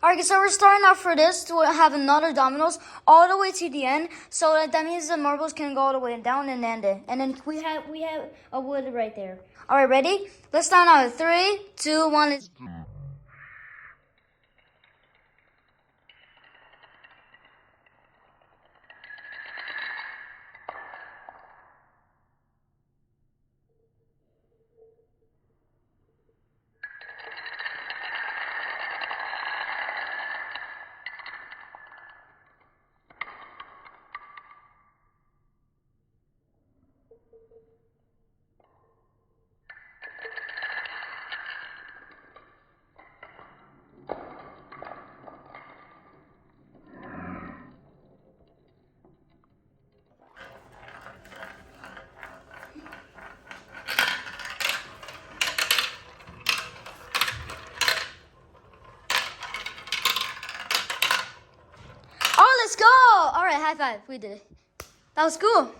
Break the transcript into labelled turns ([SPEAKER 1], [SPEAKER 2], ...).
[SPEAKER 1] Alright, so we're starting off for this to have another dominoes all the way to the end. So that means the marbles can go all the way down and end it. And then we have a wood right there. Alright, ready? Let's start out. 3, 2, 1. Let's... Oh, let's go! Alright, high five. We did it. That was cool.